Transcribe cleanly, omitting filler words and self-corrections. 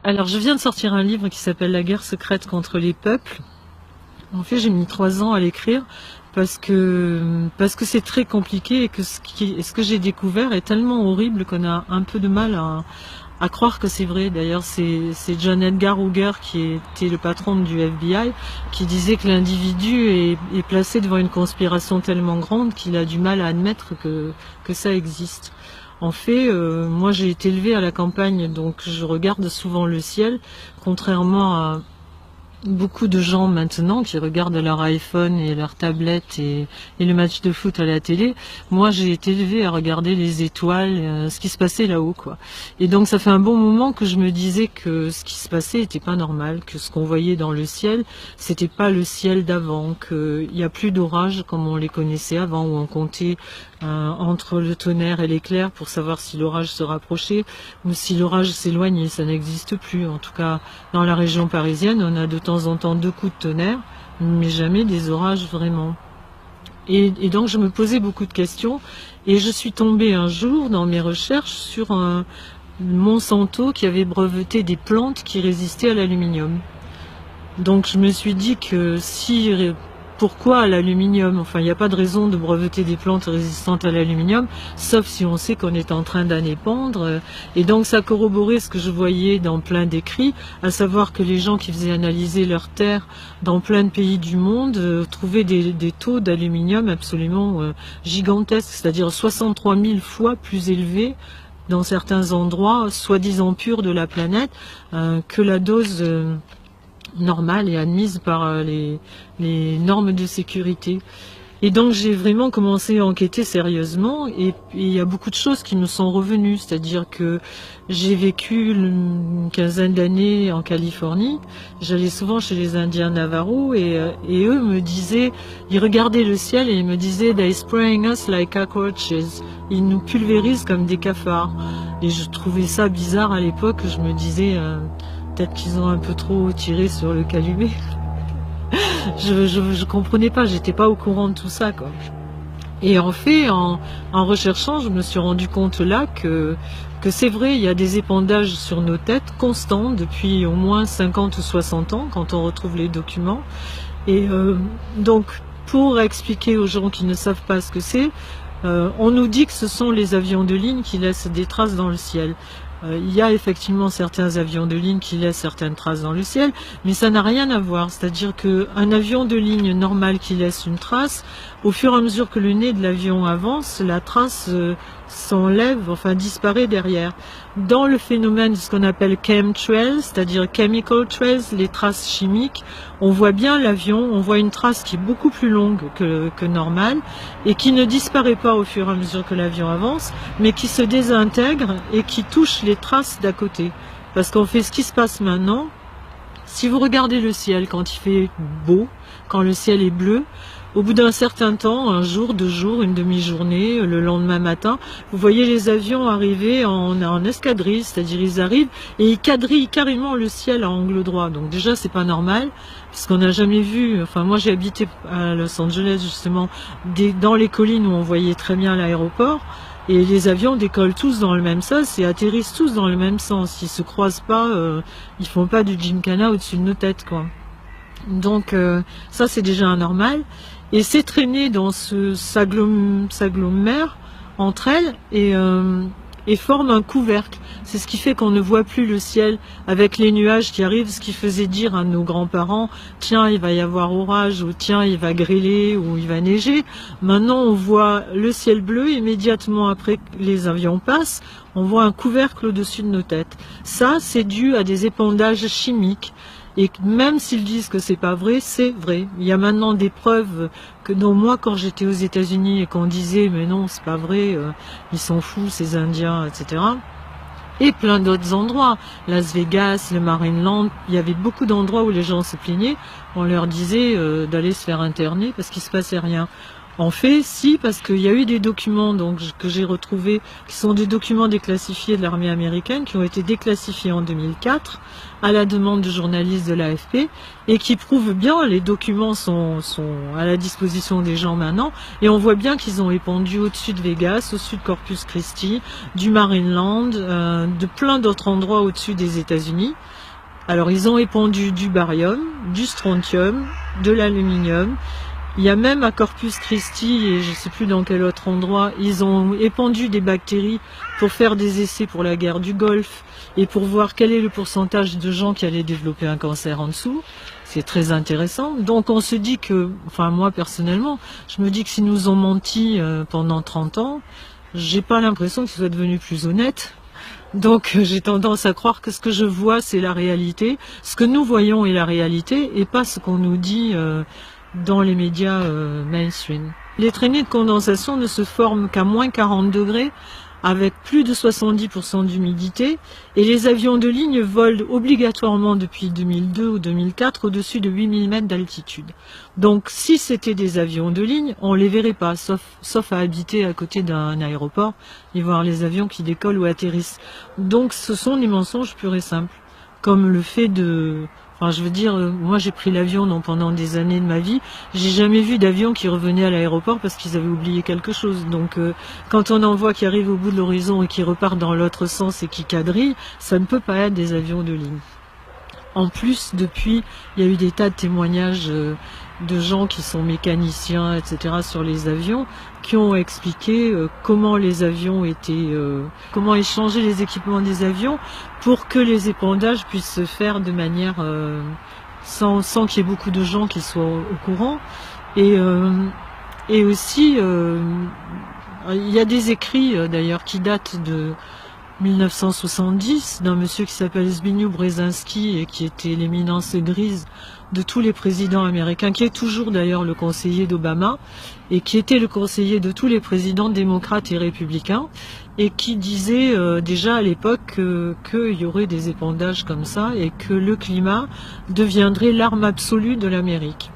Alors, je viens de sortir un livre qui s'appelle La guerre secrète contre les peuples. En fait, j'ai mis 3 ans à l'écrire parce que c'est très compliqué et que ce que j'ai découvert est tellement horrible qu'on a un peu de mal à croire que c'est vrai. D'ailleurs, c'est John Edgar Hoover, qui était le patron du FBI, qui disait que l'individu est placé devant une conspiration tellement grande qu'il a du mal à admettre que ça existe. En fait, moi j'ai été élevée à la campagne, donc je regarde souvent le ciel, contrairement à beaucoup de gens maintenant qui regardent leur iPhone et leur tablette et le match de foot à la télé. Moi, j'ai été élevée à regarder les étoiles, ce qui se passait là-haut, quoi. Et donc, ça fait un bon moment que je me disais que ce qui se passait était pas normal, que ce qu'on voyait dans le ciel, c'était pas le ciel d'avant, qu'il y a plus d'orages comme on les connaissait avant, où on comptait entre le tonnerre et l'éclair pour savoir si l'orage se rapprochait ou si l'orage s'éloignait. Ça n'existe plus. En tout cas, dans la région parisienne, on a de temps en temps 2 coups de tonnerre, mais jamais des orages vraiment. Et donc je me posais beaucoup de questions et je suis tombée un jour dans mes recherches sur un Monsanto qui avait breveté des plantes qui résistaient à l'aluminium. Donc je me suis dit que pourquoi à l'aluminium? Enfin, il n'y a pas de raison de breveter des plantes résistantes à l'aluminium, sauf si on sait qu'on est en train d'en épandre. Et donc ça corroborait ce que je voyais dans plein d'écrits, à savoir que les gens qui faisaient analyser leurs terres dans plein de pays du monde trouvaient des taux d'aluminium absolument gigantesques, c'est-à-dire 63 000 fois plus élevés dans certains endroits, soi-disant purs de la planète, que la dose normale et admise par les normes de sécurité. Et donc j'ai vraiment commencé à enquêter sérieusement et il y a beaucoup de choses qui me sont revenues, c'est-à-dire que j'ai vécu une quinzaine d'années en Californie, j'allais souvent chez les Indiens Navajo et eux me disaient, ils regardaient le ciel et ils me disaient « They spraying us like cockroaches », ils nous pulvérisent comme des cafards. Et je trouvais ça bizarre à l'époque, je me disais peut-être qu'ils ont un peu trop tiré sur le calumet. Je comprenais pas, j'étais pas au courant de tout ça, quoi. Et en fait, en recherchant, je me suis rendu compte là que c'est vrai, il y a des épandages sur nos têtes constants depuis au moins 50 ou 60 ans quand on retrouve les documents. Et donc, pour expliquer aux gens qui ne savent pas ce que c'est, on nous dit que ce sont les avions de ligne qui laissent des traces dans le ciel. Il y a effectivement certains avions de ligne qui laissent certaines traces dans le ciel, mais ça n'a rien à voir. C'est-à-dire qu'un avion de ligne normal qui laisse une trace, au fur et à mesure que le nez de l'avion avance, la trace s'enlève, enfin disparaît derrière. Dans le phénomène de ce qu'on appelle chemtrails, c'est-à-dire chemical trails, les traces chimiques, on voit bien l'avion, on voit une trace qui est beaucoup plus longue que normale et qui ne disparaît pas au fur et à mesure que l'avion avance, mais qui se désintègre et qui touche les traces d'à côté. Parce qu'en fait, ce qui se passe maintenant, si vous regardez le ciel quand il fait beau, quand le ciel est bleu, au bout d'un certain temps, un jour, 2 jours, une demi-journée, le lendemain matin, vous voyez les avions arriver en escadrille, c'est-à-dire ils arrivent et ils quadrillent carrément le ciel à angle droit. Donc déjà, c'est pas normal, parce qu'on n'a jamais vu, enfin moi j'ai habité à Los Angeles justement, dans les collines où on voyait très bien l'aéroport, et les avions décollent tous dans le même sens et atterrissent tous dans le même sens. Ils se croisent pas, ils font pas du gymkhana au-dessus de nos têtes, quoi. Donc ça c'est déjà anormal. Et ces traînées dans s'agglomèrent entre elles et forment un couvercle. C'est ce qui fait qu'on ne voit plus le ciel avec les nuages qui arrivent, ce qui faisait dire à nos grands-parents « Tiens, il va y avoir orage » ou « Tiens, il va grêler » ou « Il va neiger ». Maintenant, on voit le ciel bleu, immédiatement après que les avions passent, on voit un couvercle au-dessus de nos têtes. Ça, c'est dû à des épandages chimiques. Et même s'ils disent que c'est pas vrai, c'est vrai. Il y a maintenant des preuves que moi, quand j'étais aux États-Unis et qu'on disait mais non, c'est pas vrai, ils sont fous ces Indiens, etc. Et plein d'autres endroits, Las Vegas, le Marineland, il y avait beaucoup d'endroits où les gens se plaignaient. On leur disait d'aller se faire interner parce qu'il se passait rien. En fait, si, parce qu'il y a eu des documents donc, que j'ai retrouvés, qui sont des documents déclassifiés de l'armée américaine, qui ont été déclassifiés en 2004, à la demande de journalistes de l'AFP, et qui prouvent bien, les documents sont à la disposition des gens maintenant, et on voit bien qu'ils ont épandu au-dessus de Vegas, au-dessus de Corpus Christi, du Marineland, de plein d'autres endroits au-dessus des États-Unis. Alors, ils ont épandu du barium, du strontium, de l'aluminium. Il y a même à Corpus Christi, et je ne sais plus dans quel autre endroit, ils ont épandu des bactéries pour faire des essais pour la guerre du Golfe et pour voir quel est le pourcentage de gens qui allaient développer un cancer en dessous. C'est très intéressant. Donc on se dit que, enfin moi personnellement, je me dis que s'ils nous ont menti pendant 30 ans, j'ai pas l'impression qu'ils soient devenus plus honnêtes. Donc j'ai tendance à croire que ce que je vois c'est la réalité, ce que nous voyons est la réalité et pas ce qu'on nous dit dans les médias mainstream. Les traînées de condensation ne se forment qu'à moins 40 degrés avec plus de 70% d'humidité et les avions de ligne volent obligatoirement depuis 2002 ou 2004 au-dessus de 8000 mètres d'altitude. Donc si c'était des avions de ligne, on les verrait pas, sauf à habiter à côté d'un aéroport et voir les avions qui décollent ou atterrissent. Donc ce sont des mensonges purs et simples, comme le fait de... Enfin, je veux dire, moi j'ai pris l'avion pendant des années de ma vie, j'ai jamais vu d'avion qui revenait à l'aéroport parce qu'ils avaient oublié quelque chose. Donc quand on en voit qui arrivent au bout de l'horizon et qui repartent dans l'autre sens et qui quadrillent, ça ne peut pas être des avions de ligne. En plus, depuis, il y a eu des tas de témoignages de gens qui sont mécaniciens, etc., sur les avions, qui ont expliqué comment les avions étaient, comment échanger les équipements des avions pour que les épandages puissent se faire de manière sans qu'il y ait beaucoup de gens qui soient au courant. Et aussi, il y a des écrits d'ailleurs qui datent de 1970 d'un monsieur qui s'appelle Zbigniew Brzezinski et qui était l'éminence grise de tous les présidents américains, qui est toujours d'ailleurs le conseiller d'Obama et qui était le conseiller de tous les présidents démocrates et républicains et qui disait déjà à l'époque qu'il y aurait des épandages comme ça et que le climat deviendrait l'arme absolue de l'Amérique.